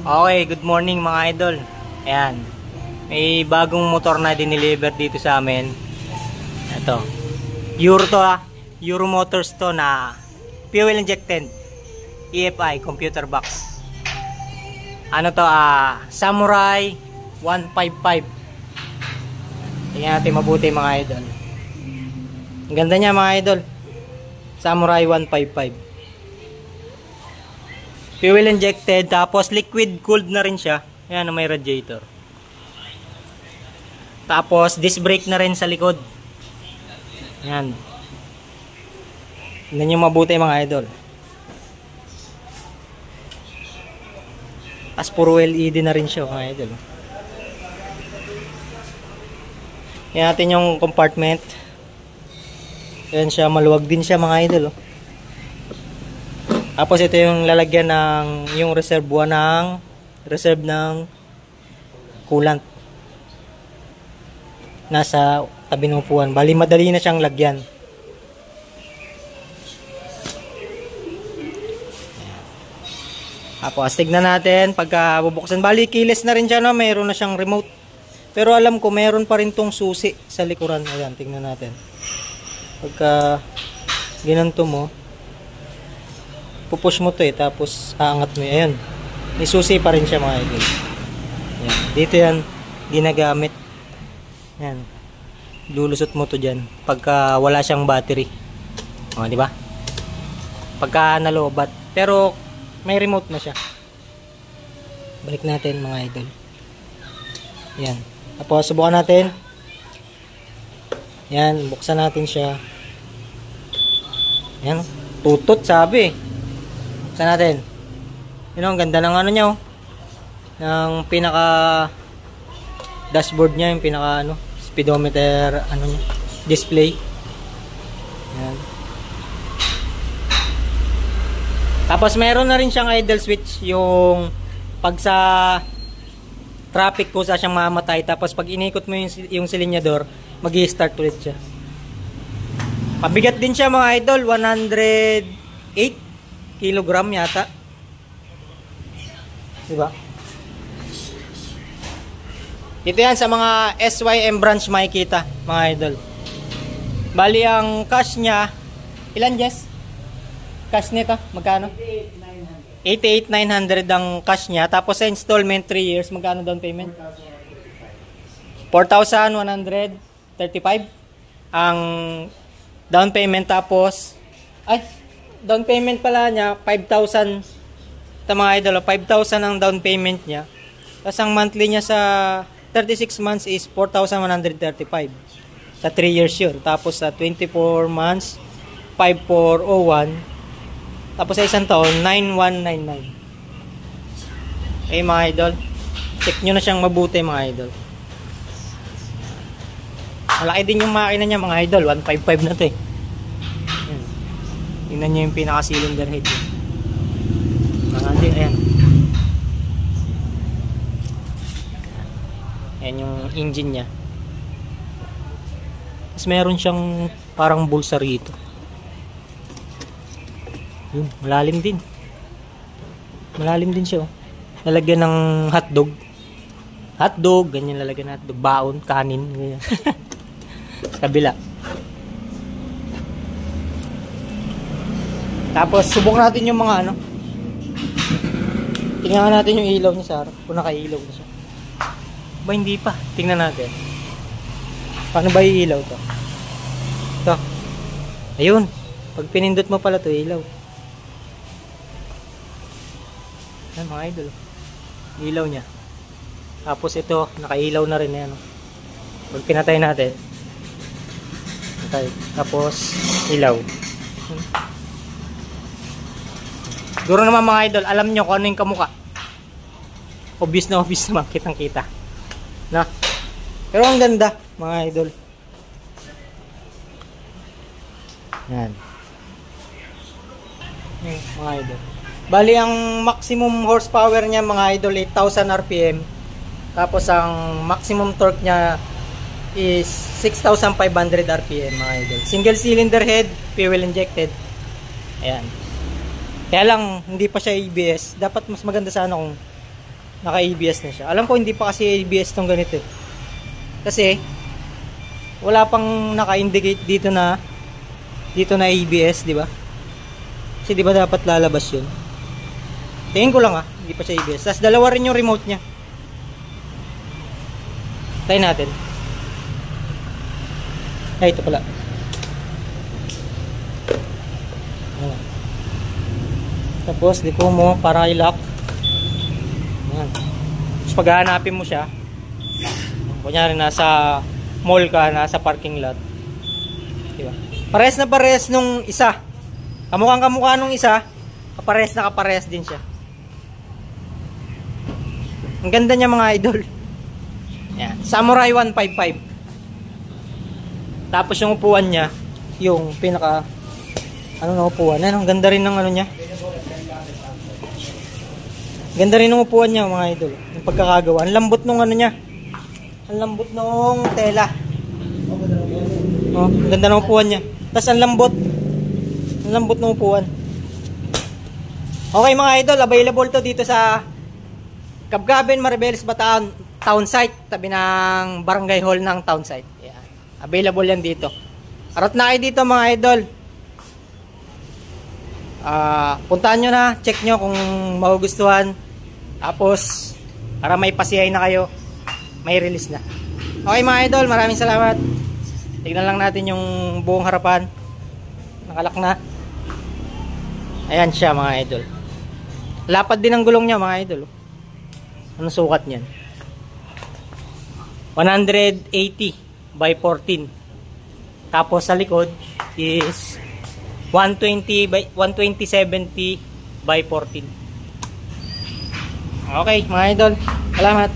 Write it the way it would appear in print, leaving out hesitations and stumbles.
Okay, good morning mga idol. Ayan. May bagong motor na dineliver dito sa amin. Ito. Euro to Euro Motors to na fuel injected EFI computer box. Ano to Samurai 155. Tingnan natin mabuti mga idol. Ang ganda niya mga idol. Samurai 155. Fuel injected, tapos liquid cooled na rin siya. Ayan, may radiator. Tapos disc brake na rin sa likod. Ayan. Tingnan nyo mabuti mga idol. As puro LED na rin siya mga idol. Ayan natin yung compartment. Ayan siya, maluwag din siya mga idol. Tapos ito yung lalagyan ng yung reserve ng coolant. Nasa tabi ng upuan. Bali madali na siyang lagyan. Tapos tignan natin pagka bubuksan. Bali keyless na rin siya, no? Mayroon na siyang remote. Pero alam ko mayroon pa rin tong susi sa likuran. Ayan, tignan natin. Pagka ginanto mo, pupush mo to tapos aangat mo. Ayan, may susi pa rin siya mga idol. Ayan. Dito yan ginagamit. Ayan, lulusot mo to dyan pagka wala siyang battery, di ba? Pagka nalobat, pero may remote na siya. Balik natin mga idol. Ayan, tapos subukan natin. Ayan, buksan natin siya. Ayan, tutot sabi. Buksan natin. Yun, ang ganda ng ano niya, ng pinaka dashboard niya, yung pinaka speedometer niya, display. Ayan. Tapos meron na rin siyang idle switch, yung pag sa traffic ko sa siyang mamatay, tapos pag inikot mo yung silinyador, mag-i-start ulit siya. Pabigat din siya mga idol, 108 kilogram yata. Diba? Ito yan sa mga SYM branch makikita mga idol. Bali ang cash niya, ilan Jess? Cash nito, magkano? 88,900 ang cash niya. Tapos sa installment 3 years, magkano down payment? 4,135 ang down payment. Tapos down payment pala niya 5,000. Ito mga idol, 5,000 ang down payment niya. Tapos ang monthly niya sa 36 months is 4,135 sa 3 years yun. Tapos sa 24 months 5,401. Tapos sa isang taon 9,199. Mga idol, check nyo na siyang mabuti mga idol. Malaki din yung makina niya mga idol, 155 na to Tingnan nyo yung pinaka cylinder head ayan. Ayan yung engine nya. Tapos meron siyang parang bulsa rito. Yun, malalim din. Malalim din siya. Lalagyan ng hotdog. Hotdog, ganyan lalagyan ng hotdog. Baon, kanin, ganyan. Kabila. Tapos subok natin yung mga tingnan natin yung ilaw niya sa harap. Kung nakailaw na siya. Ba hindi pa? Tingnan natin. Paano ba iilaw to? Ito. Ayun. Pag pinindot mo pala to, ilaw. Ayan mga idol. Ilaw niya. Tapos ito, nakailaw na rin yan. Pag pinatay natin. Patay. Tapos ilaw. Siguro naman mga idol, alam nyo kung ano yung kamukha. Obvious na naman, kitang kita. Na? Pero ang ganda mga idol. Yan. Mga idol. Bali ang maximum horsepower niya mga idol 8,000 RPM. Tapos ang maximum torque niya is 6,500 RPM mga idol. Single cylinder head, fuel injected. Ayan. Kaya lang hindi pa siya ABS. Dapat mas maganda sana kung naka-ABS na siya. Alam ko hindi pa kasi ABS tong ganito eh. Kasi wala pang naka-indicate dito na ABS, di ba? Kasi di ba dapat lalabas yun? Tingin ko lang hindi pa siya ABS. Tapos dalawa rin yung remote niya. Try natin. Ay, ito pala. Ayan. Tapos liko mo para i-lock. Ayan. Tapos paghahanapin mo siya, kunyari nasa mall ka, nasa parking lot, diba? Parehas na parehas nung isa. Kamukhang nung isa, kaparehas din siya. Ang ganda niya mga idol. Ayan. Samurai 155. Tapos yung upuan niya, yung pinaka na upuan. Ayan, ang ganda rin ng niya. Ganda rin ng upuan niya mga idol. Yung pagkakagawa. Ang lambot nung niya. Ang lambot nung tela. Oh, ang ganda ng upuan niya. Tapos ang lambot. Ang lambot ng upuan. Okay mga idol, available to dito sa Cabgaben, Maribeles, Bataan town site, tabi ng barangay hall ng town site. Ayan. Available yan dito. Arat na kayo dito mga idol. Puntahan nyo na, check nyo kung magugustuhan. Tapos para may pasihay na kayo, may release na. Okay mga idol, maraming salamat. Tignan lang natin yung buong harapan. Nakalak na. Ayan siya mga idol. Lapad din ang gulong niya mga idol. Anong sukat niyan? 180 by 14. Tapos sa likod is 120 70 by 14. Okay mga idol, salamat.